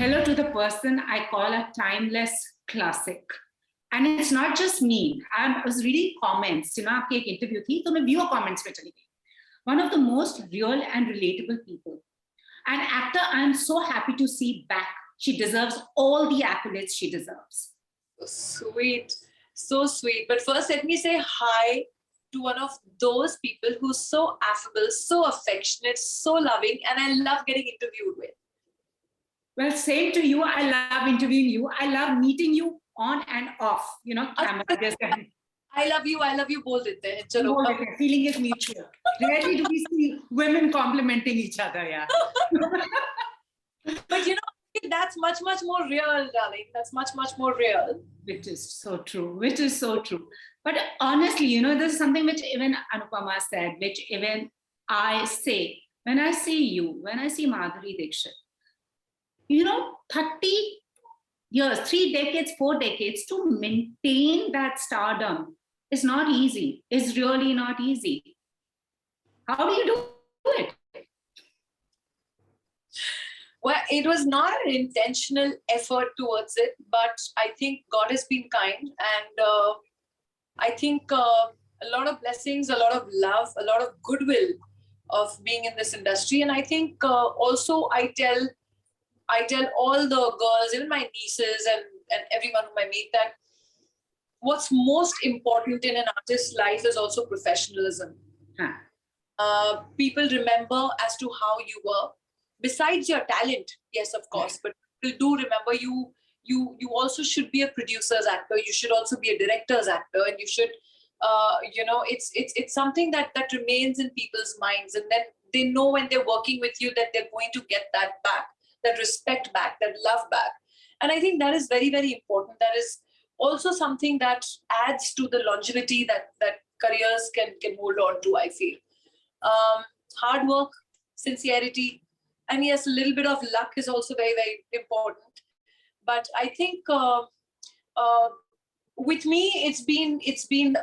hello to the person I call a timeless classic. And it's not just me. I was reading comments, आपकी एक interview थी, तो मैं viewer comments में चली गई. One of the most real and relatable people. An actor I'm so happy to see back. She deserves all the accolades she deserves. Sweet, so sweet. But first, let me say hi to one of those people who's so affable, so affectionate, so loving, and I love getting interviewed with. Well, same to you. I love interviewing you. I love meeting you on and off, camera. I love you both. Feeling is mutual. Rarely do we see women complimenting each other, yeah. But that's much, much more real, darling. That's much, much more real. Which is so true. But honestly, this is something which even Anupama said, which even I say, when I see you, when I see Madhuri Dixit, 30 years, 3 decades, 4 decades to maintain that stardom is not easy. It's really not easy. How do you do it? Well, it was not an intentional effort towards it, but I think God has been kind, and I think a lot of blessings, a lot of love, a lot of goodwill of being in this industry. And I think also I tell all the girls, even my nieces and everyone whom I meet, that what's most important in an artist's life is also professionalism. People remember as to how you were. Besides your talent, yes, of course, but people do remember you. You also should be a producer's actor. You should also be a director's actor, and you should, it's something that remains in people's minds, and then they know when they're working with you that they're going to get that back, that respect back, that love back. And I think that is very, very important. That is also something that adds to the longevity that careers can hold on to, I feel. Hard work, sincerity, and yes, a little bit of luck is also very, very important. But I think with me, it's been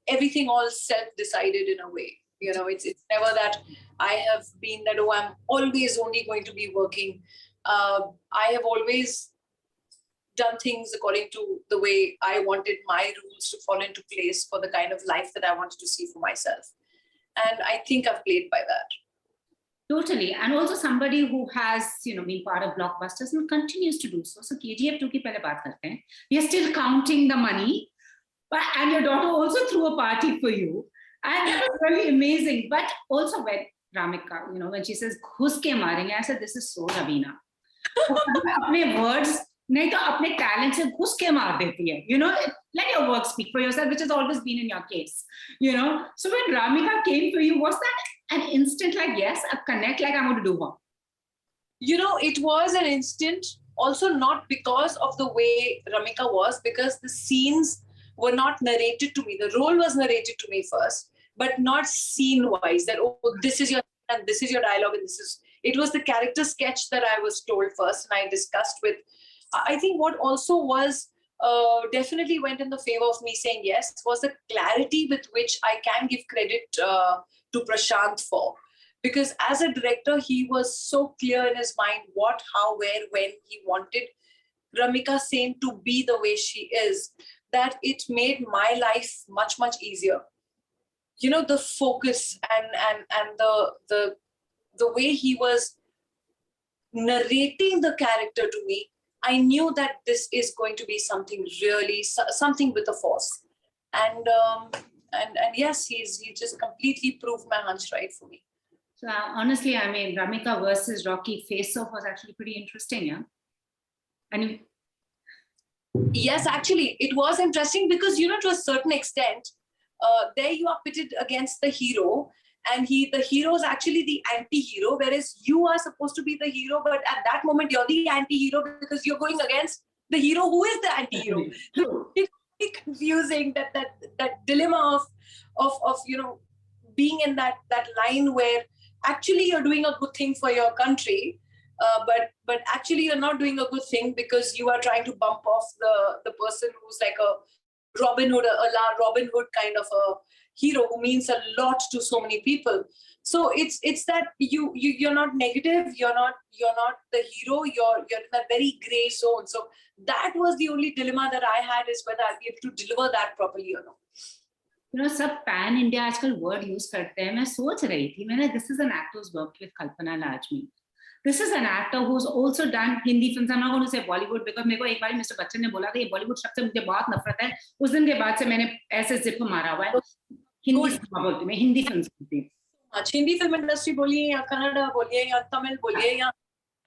everything all self-decided in a way. It's never that I have been that, I'm always only going to be working. I have always done things according to the way I wanted my rules to fall into place for the kind of life that I wanted to see for myself. And I think I've played by that. Totally. And also somebody who has, been part of blockbusters and continues to do so. So KGF 2 ki pehle baat karte hain. We are still counting the money. And your daughter also threw a party for you. And that was really amazing. But also when Ramika, when she says, "Ghus ke marenge," I said, this is so Raveena. Apne words, nahi to apne talent se ghus ke maar deti hai. Let your work speak for yourself, which has always been in your case. So when Ramika came to you, was that an instant like, yes, a connect, like I'm going to do one? It was an instant, also not because of the way Ramika was, because the scenes were not narrated to me. The role was narrated to me first, but not scene-wise, that, this is your and this is your dialogue, and it was the character sketch that I was told first, and I discussed with. I think what also was definitely went in the favor of me saying yes was the clarity with which I can give credit to Prashant for. Because as a director, he was so clear in his mind what, how, where, when he wanted Ramika Sen to be the way she is, that it made my life much, much easier. The focus and the way he was narrating the character to me, I knew that this is going to be something really, something with a force. And yes, he just completely proved my hunch right for me. So honestly, I mean, Ramika versus Rocky face-off was actually pretty interesting, yeah? And yes, actually, it was interesting because, to a certain extent, there you are pitted against the hero, and the hero is actually the anti-hero, whereas you are supposed to be the hero, but at that moment you're the anti-hero because you're going against the hero who is the anti-hero. It's really confusing, that dilemma of being in that line where actually you're doing a good thing for your country, but actually you're not doing a good thing because you are trying to bump off the person who's like a Robin Hood, a Robin Hood kind of a hero who means a lot to so many people. So it's that you're not negative, you're not the hero, you're in a very gray zone. So that was the only dilemma that I had, is whether I'll be able to deliver that properly or not. सब pan India आजकल word use करते हैं. मैं सोच रही थी, मैंने this is an actor who's worked with कल्पना लाजमी. This is an actor who's also done Hindi films. I'm not going to say Bollywood because मेरे को एक बार मिस्टर बच्चन ने बोला था ये बॉलीवुड शब्द से मुझे बहुत नफरत है. उस दिन के बाद से मैंने ऐसे जिप मारा हुआ है. हिंदी सिनेमा बोलती मैं, हिंदी फिल्म बोलती हूँ. हिंदी फिल्म इंडस्ट्री बोलिए या कन्नड़ बोलिए या तमिल बोलिए या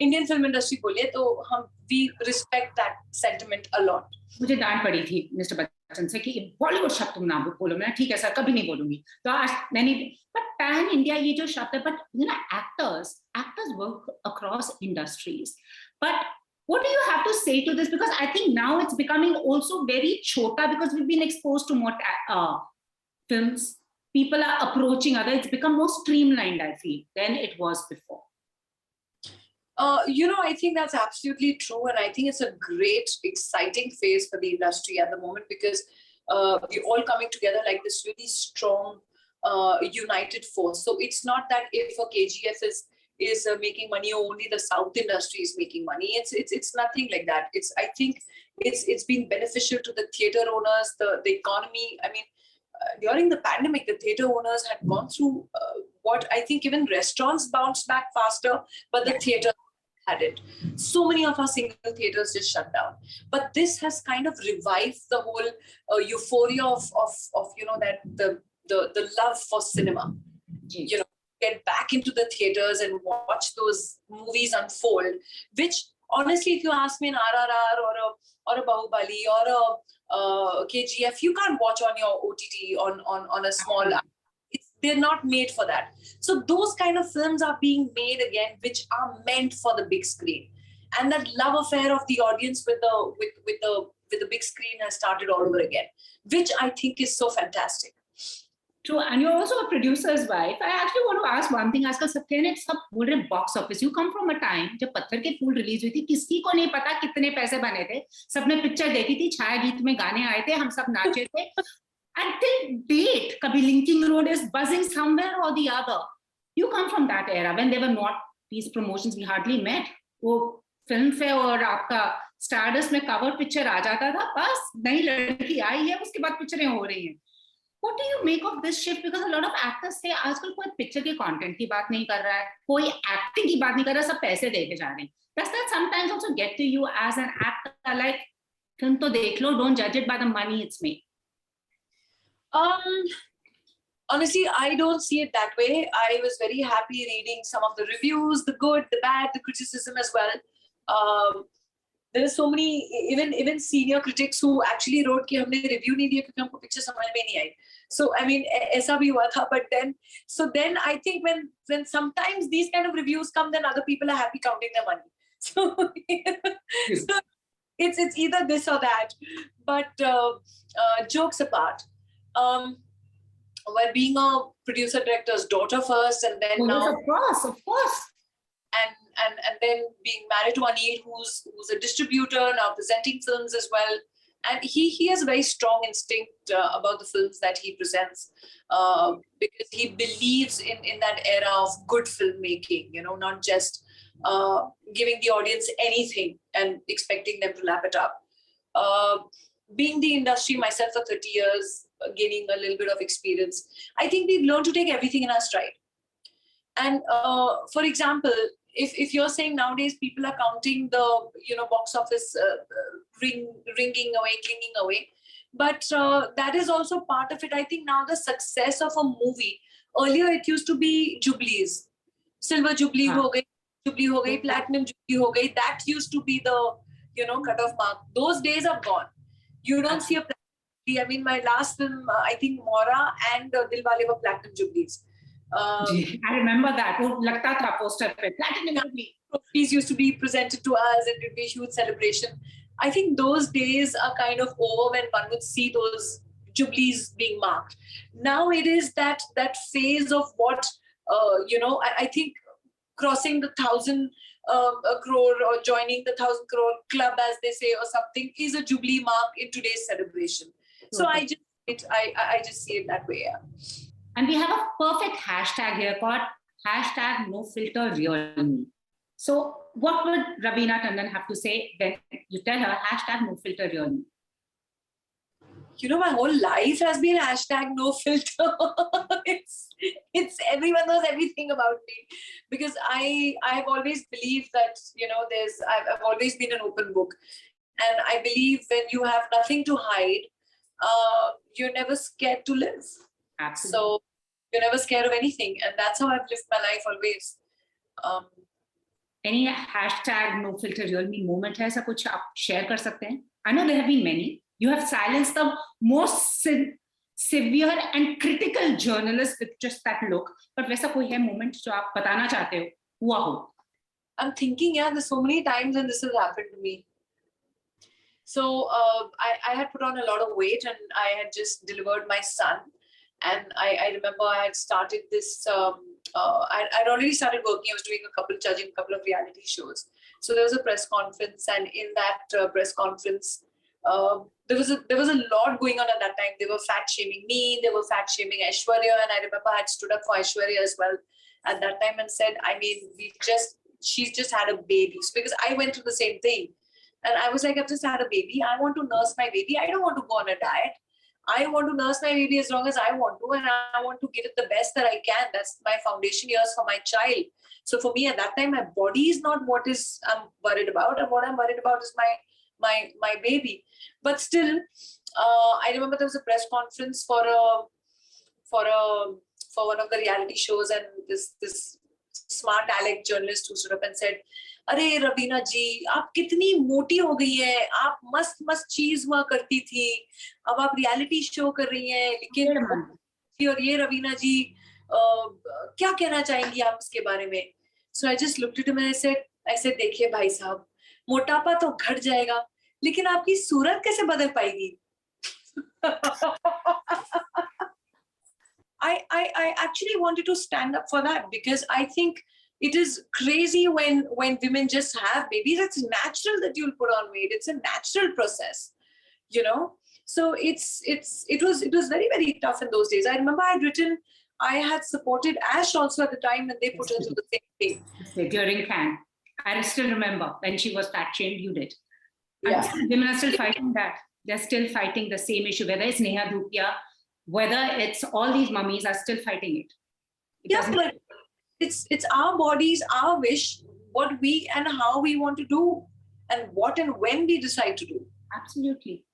इंडियन फिल्म इंडस्ट्री बोलिए, तो हम we respect that sentiment a lot. मुझे डांट पड़ी थी मिस्टर बच्चन से कि बॉलीवुड शब्द तुम ना बोलो. मैं ठीक है सर, कभी नहीं बोलूंगी. तो आज मैंने, बट पैन इंडिया ये जो शब्द है, but you know actors work across industries. But what do you have to say to this? Because I think now it's becoming also very chota because we've been exposed to more films. People are approaching other. It's become more streamlined, I feel, than it was before. I think that's absolutely true, and I think it's a great, exciting phase for the industry at the moment, because we're all coming together like this really strong, united force. So it's not that if a KGF is making money or only the South industry is making money. It's nothing like that. I think it's been beneficial to the theater owners, the economy. I mean, during the pandemic, the theater owners had gone through what I think even restaurants bounced back faster, but the theater had it. So many of our single theaters just shut down. But this has kind of revived the whole euphoria of that the love for cinema. Get back into the theaters and watch those movies unfold. Which honestly, if you ask me, an RRR or a Bahubali or a KGF, you can't watch on your OTT on a small. They're not made for that. So those kind of films are being made again, which are meant for the big screen, and that love affair of the audience with the big screen has started all over again, which I think is so fantastic. True, and you're also a producer's wife. I actually want to ask one thing. आजकल सबके ने सब बोल रहे box office. You come from a time जब पत्थर के फूल release हुई थी, किसी को नहीं पता कितने पैसे बने थे. सबने पिक्चर देखी थी, छाया गीत में गाने आए थे, हम सब नाचे थे. Until date, kabhi Linking Road is buzzing somewhere or the other. You come from that era when there were not these promotions. We hardly met. वो फिल्म फेयर और आपका स्टारडस्ट में कवर पिक्चर आ जाता था, बस नई लड़की आई है, उसके बाद पिक्चरें हो रही हैं. What do you make of this shift? Because a lot of actors say आजकल कोई पिक्चर के कंटेंट की बात नहीं कर रहा है, कोई एक्टिंग की बात नहीं कर रहा, सब पैसे देके जा रहे हैं. Does that sometimes also get to you as an actor? Like, film तो देख लो, don't judge it by the money it's made. Honestly, I don't see it that way. I was very happy reading some of the reviews, the good, the bad, the criticism as well. There are so many, even senior critics who actually wrote कि हमने review नहीं दिया क्योंकि हमको picture समझ में नहीं आई. So I mean, ऐसा भी हुआ था. But then I think when sometimes these kind of reviews come, then other people are happy counting their money. So, so it's either this or that. But jokes apart. Well, being a producer director's daughter first, and then now, of course, and then being married to Anil, who's a distributor now, presenting films as well, and he has a very strong instinct about the films that he presents, because he believes in that era of good filmmaking. Not just giving the audience anything and expecting them to lap it up. Being the industry myself for 30 years, gaining a little bit of experience, I think we've learned to take everything in our stride. And for example, if you're saying nowadays people are counting the box office ringing away, but that is also part of it. I think now the success of a movie, earlier it used to be jubilees, silver jubilee ho gayi, platinum jubilee ho gayi. That used to be the cutoff mark. Those days are gone. You don't see a platinum. I mean, my last film, I think Mora and Dilwale were platinum jubilees. I remember that. वो लगता था poster पे platinum jubilee. Trophies used to be presented to us, and it would be a huge celebration. I think those days are kind of over when one would see those jubilees being marked. Now it is that phase of what I think crossing the 1,000 crore or joining the 1,000 crore club, as they say, or something, is a jubilee mark in today's celebration. So I just I just see it that way. Yeah. And we have a perfect hashtag here called hashtag no filter real me. So what would Raveena Tandon have to say when you tell her hashtag no filter real me? You know, my whole life has been hashtag no filter. it's everyone knows everything about me, because I have always believed that, you know, I've always been an open book, and I believe when you have nothing to hide, you're never scared to live. Absolutely. So you're never scared of anything, and that's how I've lived my life always. Any hashtag no filter real me moment है ऐसा कुछ आप share कर सकते हैं? I know there have been many. You have silenced the most severe and critical journalists with just that look. But वैसा कोई है moment जो आप बताना चाहते हो हुआ हो? I'm thinking, yeah, there's so many times when this has happened to me. So I had put on a lot of weight, and I had just delivered my son. And I remember I had started this, I'd already started working. I was doing judging a couple of reality shows. So there was a press conference, and in that press conference, there was a lot going on at that time. They were fat shaming me, they were fat shaming Aishwarya, and I remember I had stood up for Aishwarya as well at that time and said, I mean, she's just had a baby. So because I went through the same thing, and I was like, I've just had a baby. I want to nurse my baby. I don't want to go on a diet. I want to nurse my baby as long as I want to, and I want to give it the best that I can. That's my foundation years for my child. So for me at that time, my body is not what I'm worried about, and what I'm worried about is my baby. But still, I remember there was a press conference for one of the reality shows, and this smart aleck journalist who stood up and said, "अरे रवीना जी, आप कितनी मोटी हो गई है, आप मस्त मस्त चीज हुआ करती थी, अब आप रियलिटी शो कर रही हैं, लेकिन और ये रवीना जी क्या कहना चाहेंगी आप इसके बारे में?" So I just looked at him and I said, देखिए भाई साहब, मोटापा तो घट जाएगा, लेकिन आपकी सूरत कैसे बदल पाएगी? I actually wanted to stand up for that, because I think it is crazy when women just have babies. It's natural that you'll put on weight. It's a natural process, you know. So it was very, very tough in those days. I remember I had supported Ash also at the time, and they put her through the same thing. During camp, I still remember when she was fat shamed, you did. Yeah. And women are still fighting that. They're still fighting the same issue, whether it's Neha Dhupia, whether it's all these mummies are still fighting it. Yeah, but it's our bodies, our wish, what we and how we want to do, and what and when we decide to do. Absolutely.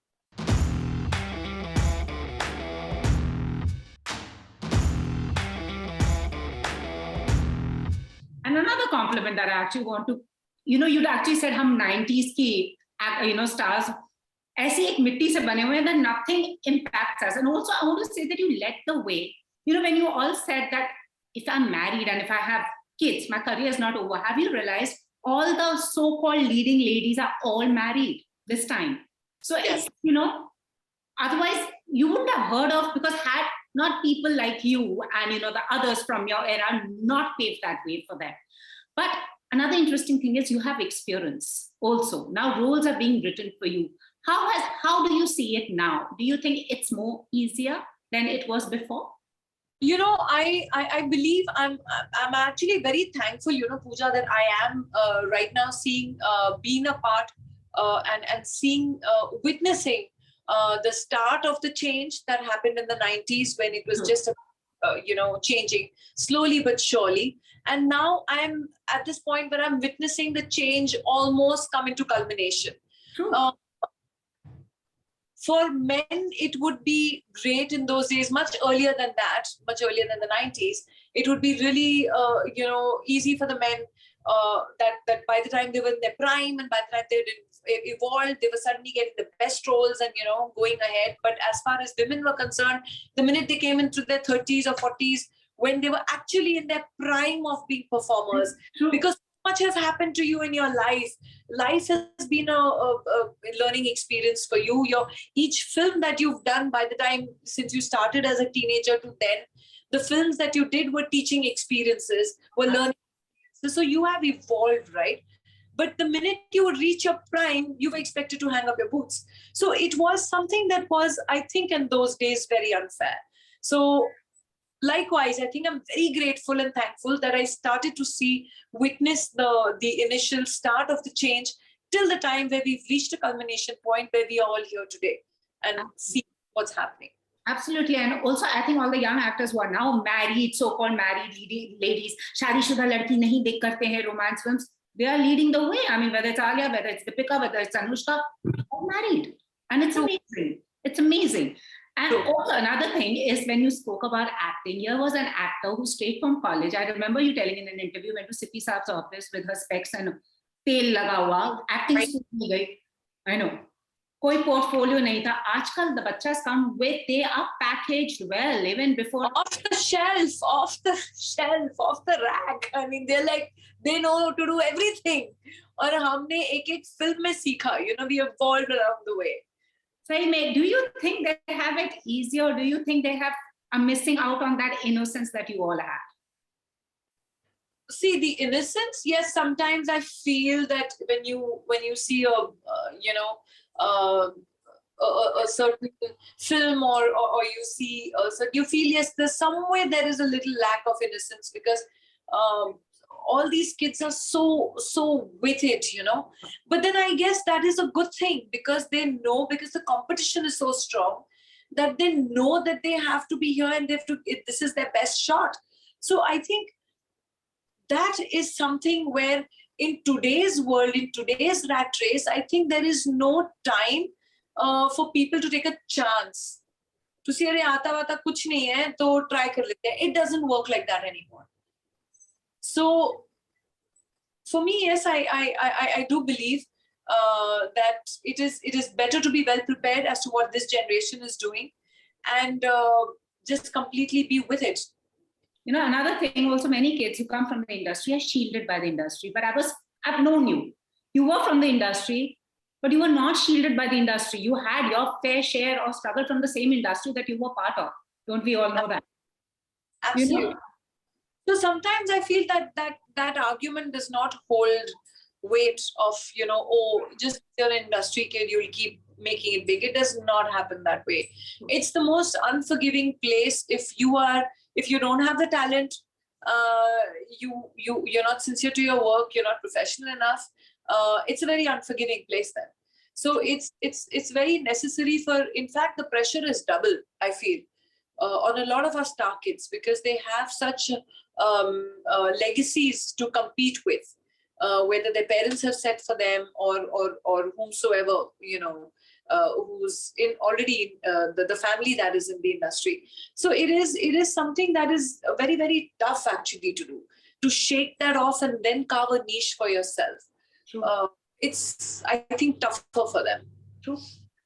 And another compliment that I actually want to, you'd actually said hum 90s ki, stars ऐसी एक मिट्टी से बने हुए हैं that nothing impacts us. And also I want to say that you led the way. When you all said that if I'm married and if I have kids, my career is not over. Have you realized all the so-called leading ladies are all married this time? So yes. It's, otherwise you wouldn't have heard of, because had not people like you and, the others from your era not paved that way for them. But another interesting thing is you have experience also. Now roles are being written for you. How do you see it now? Do you think it's more easier than it was before? I believe I'm actually very thankful, Pooja, that I am right now seeing, being a part and seeing, witnessing the start of the change that happened in the 90s, when it was just, changing slowly but surely. And now I'm at this point where I'm witnessing the change almost come into culmination. For men, it would be great in those days, much earlier than that, much earlier than the 90s. It would be really, easy for the men that by the time they were in their prime and by the time they evolved, they were suddenly getting the best roles and, going ahead. But as far as women were concerned, the minute they came into their 30s or 40s, when they were actually in their prime of being performers, because much has happened to you in your life. Life has been a learning experience for you. Each film that you've done by the time since you started as a teenager to then, the films that you did were teaching experiences, were learning experiences. So you have evolved, right? But the minute you reach your prime, you were expected to hang up your boots. So it was something that was, I think, in those days, very unfair. So likewise, I think I'm very grateful and thankful that I started to witness the initial start of the change till the time where we've reached a culmination point where we are all here today and see what's happening. Absolutely. And also, I think all the young actors who are now married, so-called married ladies, शादीशुदा लड़की नहीं देख करते हैं romance films, they are leading the way. I mean, whether it's Alia, whether it's Deepika, whether it's Anushka, all married. And it's amazing. It's amazing. And also another thing is when you spoke about acting, here was an actor who straight from college. I remember you telling in an interview, went to Sippy Saab's office with her specs and tel laga hua, acting school mein gayi. I know. कोई portfolio नहीं था. आजकल the bachas come with, they are packaged well, even before. Off the shelf, off the rack. I mean, they're like, they know to do everything. और हमने एक film में सीखा, you know, we evolved along the way. So, do you think they have it easier, or do you think they are missing out on that innocence that you all had? See, the innocence, yes, sometimes I feel that when you see a certain film or you see so you feel, yes, there's somewhere there is a little lack of innocence, because all these kids are so with it, you know. But then I guess that is a good thing, because they know, because the competition is so strong, that they know that they have to be here and this is their best shot. So I think that is something where in today's world, in today's rat race, I think there is no time for people to take a chance. To say, "Arey, aata wata kuch nahi hai, to try kar lete hain." It doesn't work like that anymore. So, for me, yes, I do believe that it is better to be well prepared as to what this generation is doing, and just completely be with it. You know, another thing, also many kids who come from the industry are shielded by the industry. But I've known you. You were from the industry, but you were not shielded by the industry. You had your fair share of struggle from the same industry that you were part of. Don't we all know that? Absolutely. You know? So sometimes I feel that argument does not hold weight of, you know, oh, just you're an industry kid, you'll keep making it big. It does not happen that way. It's the most unforgiving place. If you don't have the talent, you're not sincere to your work, you're not professional enough. It's a very unforgiving place then. So it's very necessary for, in fact, the pressure is double, I feel, on a lot of our star kids, because they have such legacies to compete with, whether their parents have set for them or whomsoever, you know, who's already the family that is in the industry. So it is something that is very, very tough actually to do, to shake that off and then carve a niche for yourself. True. It's, I think, tougher for them. True.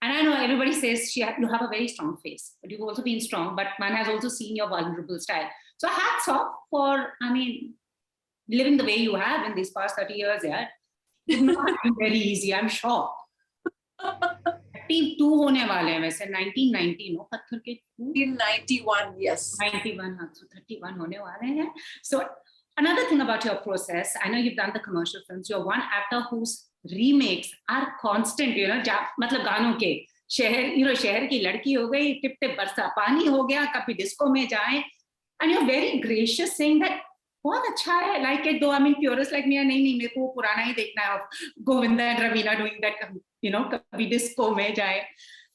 And I know everybody says you have a very strong face, but you've also been strong, but one has also seen your vulnerable style. So hats off for, I mean, living the way you have in these past 30 years, yeah. It's not been very easy, I'm sure. 32 होने वाले हैं वैसे 1990 no पत्थर के 1991, yes. 91, so 31 होने वाले हैं. So another thing about your process, I know you've done the commercial films. You're one actor whose remakes are constant, you know, मतलब गानों के शहर की लड़की हो गई, टिप टिप बरसा पानी हो गया, कभी डिस्को में जाएं, and you're very gracious saying that बहुत अच्छा है, like it, though I mean purists like me are नहीं मेरे को पुराना ही देखना है, Govinda and Raveena doing that, you know, कभी disco में जाए.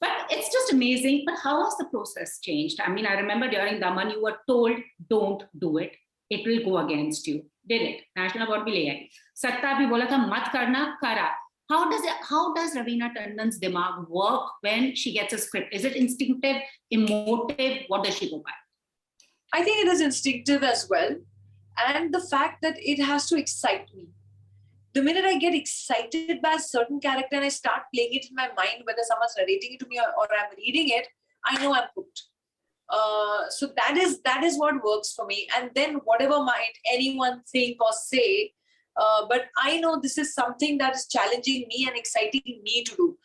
But it's just amazing. But how has the process changed? I mean, I remember during Daman you were told don't do it, it will go against you. Did it? National Award भी ले आई. सत्ता भी बोला था मत करना, करा. How does Raveena Tandon's dimag work when she gets a script? Is it instinctive, emotive? What does she go by? I think it is instinctive as well. And the fact that it has to excite me. The minute I get excited by a certain character and I start playing it in my mind, whether someone's narrating it to me or I'm reading it, I know I'm hooked. So that is what works for me. And then whatever might anyone think or say, but I know this is something that is challenging me and exciting me to do.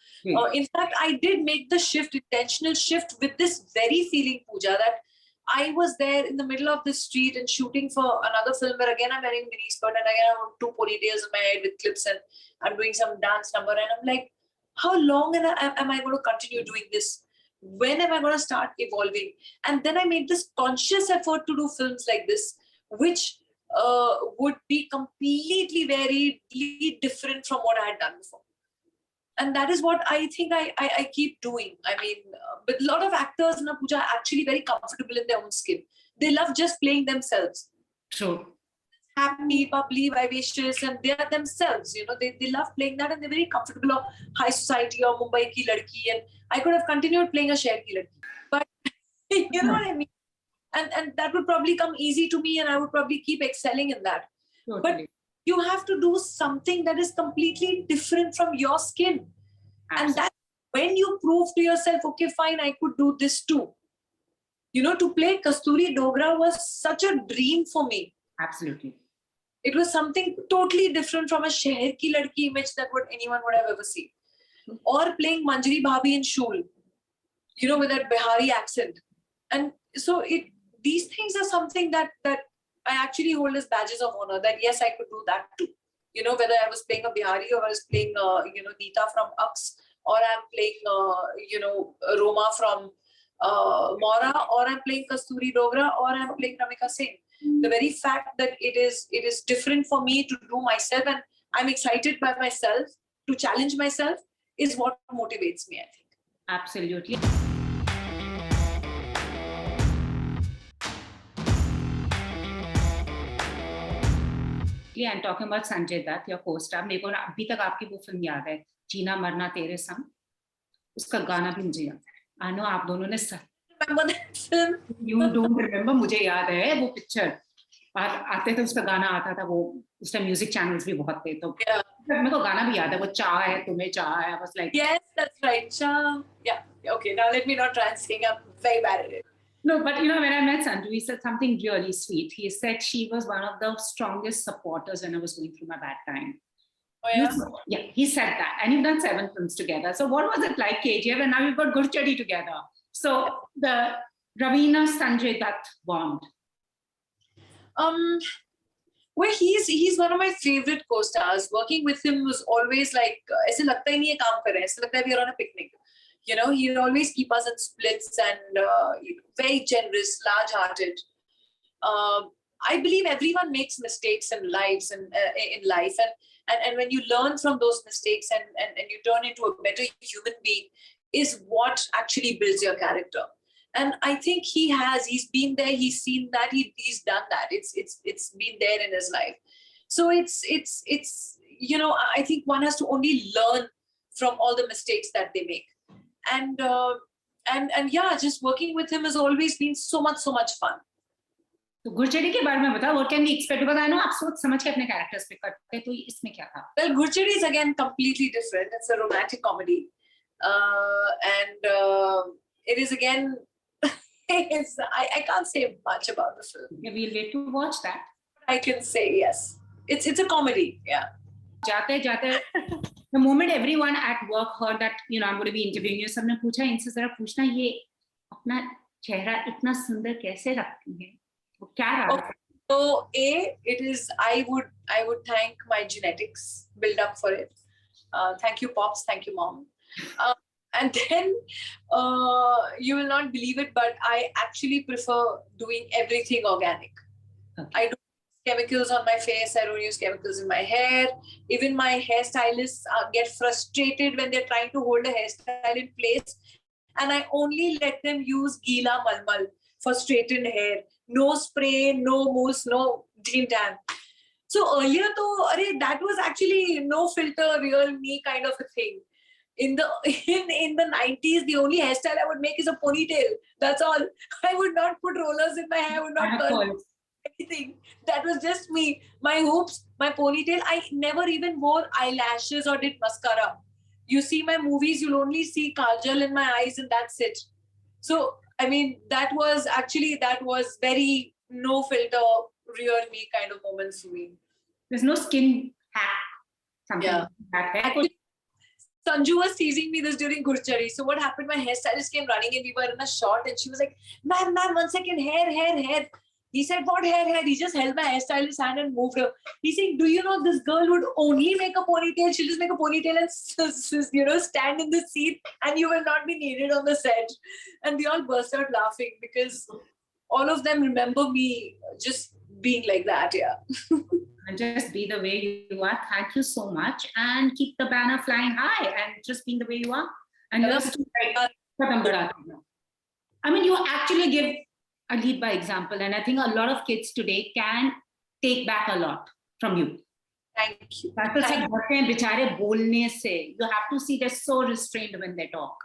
In fact, I did make the intentional shift with this very feeling, Puja, that I was there in the middle of the street and shooting for another film where again I'm wearing mini skirt and again I have 2 ponytails in my head with clips and I'm doing some dance number and I'm like, how long am I going to continue doing this? When am I going to start evolving? And then I made this conscious effort to do films like this, which would be completely very different from what I had done before. And that is what I think I keep doing. I mean, but a lot of actors in Puja are actually very comfortable in their own skin. They love just playing themselves. True. Happy, bubbly, vivacious, and they are themselves. You know, they love playing that and they're very comfortable of high society or Mumbai ki ladki. And I could have continued playing a Shahar ki ladki. But you know what I mean? And that would probably come easy to me and I would probably keep excelling in that. Totally. But you have to do something that is completely different from your skin. Absolutely. And that's when you prove to yourself, okay, fine, I could do this too. You know, to play Kasturi Dogra was such a dream for me. Absolutely. It was something totally different from a Shahar ki ladki image that anyone would have ever seen. Or playing Manjari Bhabhi in Shul, you know, with that Bihari accent. And so these things are something that I actually hold as badges of honor, that yes, I could do that too. You know, whether I was playing a Bihari or I was playing, Nita from Ux, or I'm playing, Roma from Mora, or I'm playing Kasturi Dogra, or I'm playing Ramika Singh. The very fact that it is different for me to do myself and I'm excited by myself, to challenge myself, is what motivates me, I think. Absolutely. And talking about Sanjay Dutt, your co-star, मेरे को अभी तक आपकी वो film याद है, जीना मरना तेरे संग, उसका गाना भी मुझे याद है. I know आप दोनों ने remember that film? You don't remember? मुझे याद है वो पिक्चर आते थे, उसका गाना आता था, वो उस टाइम म्यूजिक चैनल्स भी बहुत थे, तो मेरे को गाना भी याद है, वो चाह है तुम्हें चाह है. I was like, yes, that's right, चाह. Yeah, okay, now let me not try and sing. I'm very bad at it. No, but you know, when I met Sanju, he said something really sweet. He said she was one of the strongest supporters when I was going through my bad time. Oh, yeah? Yeah, he said that. And you've done 7 films together. So what was it like, KGF? And now you've got Ghudchadi together. So the Raveena Sanjay Dutt bond. Well, he's one of my favorite co-stars. Working with him was always like, ऐसे लगता ही नहीं है काम कर रहे हैं, ऐसे लगता है we are on a picnic. You know, he'd always keep us in splits and very generous, large-hearted. I believe everyone makes mistakes in life, and when you learn from those mistakes and you turn into a better human being, is what actually builds your character. And I think he's been there, he's seen that, he's done that. It's been there in his life. So it's you know, I think one has to only learn from all the mistakes that they make. And yeah, just working with him has always been so much fun. तो Ghudchadi के बारे में बताओ, what can we expect? Because I know आप सोच समझ के अपने characters पे करते, तो इसमें क्या था? Well, Ghudchadi is again completely different. It's a romantic comedy, and it is again. I can't say much about the film. Yeah, we'll wait to watch that. I can say yes. It's a comedy. Yeah. जाते the moment everyone at work heard that, you know, I'm going to be interviewing you, सबने पूछा इनसे जरा पूछना, ये अपना चेहरा इतना सुंदर कैसे रखती है, वो क्या रहा? So it is, I would thank my genetics, build up for it. Thank you, pops. Thank you, mom. And then you will not believe it, but I actually prefer doing everything organic. Okay. I don't use chemicals on my face. I don't use chemicals in my hair. Even my hairstylists get frustrated when they're trying to hold a hairstyle in place. And I only let them use Geela Malmal for straightened hair. No spray, no mousse, no dream tan. So earlier, that was actually no filter, real me kind of a thing. In the 90s, the only hairstyle I would make is a ponytail. That's all. I would not put rollers in my hair. I would not curl anything. That was just me. My hoops, my ponytail. I never even wore eyelashes or did mascara. You see my movies, you'll only see kajal in my eyes and that's it. So, I mean, that was very no filter, real me kind of moments for me. There's no skin hack. Something yeah. Actually, Sanju was teasing me this during Ghudchadi. So what happened? My hairstylist came running in. We were in a shot, and she was like, "Ma'am, 1 second, hair." He said, "What hair?" He just held my hairstylist's hand and moved her. He's saying, "Do you know this girl would only make a ponytail? She'll just make a ponytail and stand in the seat, and you will not be needed on the set." And they all burst out laughing because all of them remember me just being like that. Yeah. And just be the way you are. Thank you so much, and keep the banner flying high, and just being the way you are. And you're still I mean, you actually give a lead by example, and I think a lot of kids today can take back a lot from you. Thank you. You have to see they're so restrained when they talk.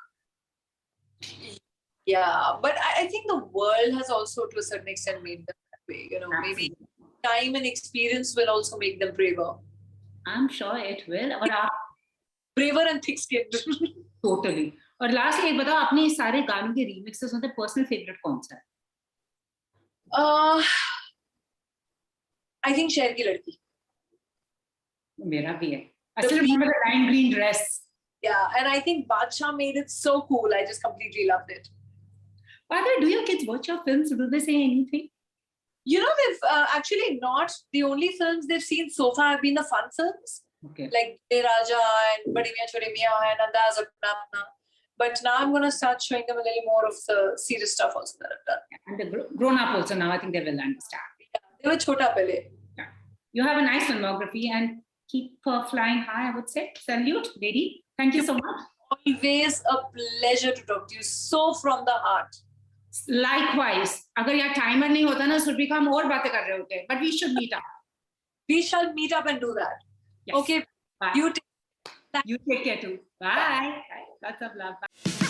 Yeah, but I think the world has also, to a certain extent, made them that way. Maybe time and experience will also make them braver. I'm sure it will. Braver and thick-skinned. Totally. और lastly एक बताओ अपने सारे गानों के remixes में personal favorite कौन सा है? I think शेर की लड़की. मेरा भी है. I still remember the lime green dress. Yeah, and I think Badshah made it so cool. I just completely loved it. By the way, do your kids watch your films? Do they say anything? They've actually not. The only films they've seen so far have been the fun films. Okay. Like De Raja and Badi Miyan Choti Miyan and Andaz Apna Apna. But now I'm going to start showing them a little more of the serious stuff also that I've done. And the grown up also now, I think they will understand. Yeah, they were chota pehle. Yeah. You have a nice filmography and keep flying high, I would say. Salute, lady. Thank you so much. Always a pleasure to talk to you. So from the heart. Likewise. अगर यहाँ timer नहीं होता ना सुरभिका हम और बातें कर रहे होते. But we should meet up. We shall meet up and do that. Yes. Okay. Bye. You take care too. Bye. Bye. Lots of love. Bye.